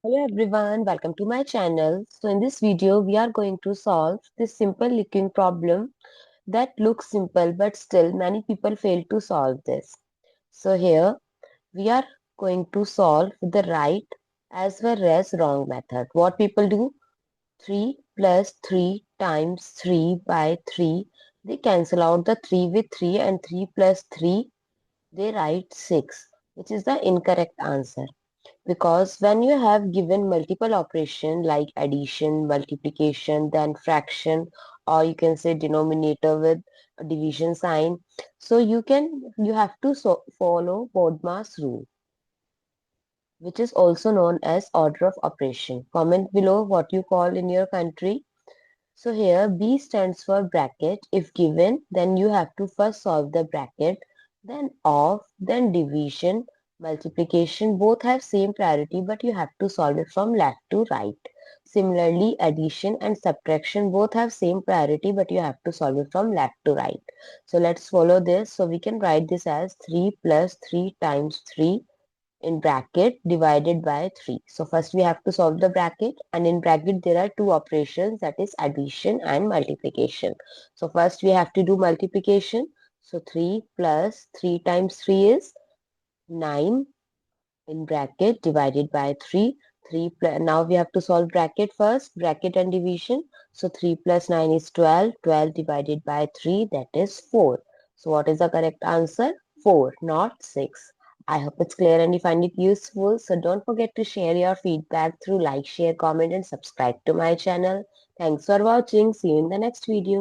Hello everyone, welcome to my channel. So in this video, we are going to solve this simple looking problem that looks simple but still many people fail to solve this. So here we are going to solve the right as well as wrong method. What people do? 3 plus 3 times 3 by 3. They cancel out the 3 with 3 and 3 plus 3. They write 6, which is the incorrect answer. Because when you have given multiple operation like addition, multiplication, then fraction, or you can say denominator with a division sign, so you have to follow BODMAS rule, which is also known as order of operation. Comment below what you call in your country. So here B stands for bracket. If given, then you have to first solve the bracket, then of, then division, multiplication. Both have same priority, but you have to solve it from left to right. Similarly, addition and subtraction both have same priority, but you have to solve it from left to right. So let's follow this. So we can write this as 3 plus 3 times 3 in bracket divided by 3. So first we have to solve the bracket, and in bracket there are two operations, that is addition and multiplication. So first we have to do multiplication. So 3 plus 3 times 3 is 9 in bracket divided by 3. 3 plus, now we have to solve bracket first, bracket and division. So 3 plus 9 is 12. 12 divided by 3, that is 4. So what is the correct answer? 4, not 6. I hope it's clear and you find it useful. So don't forget to share your feedback through like, share, comment and subscribe to my channel. Thanks for watching. See you in the next video.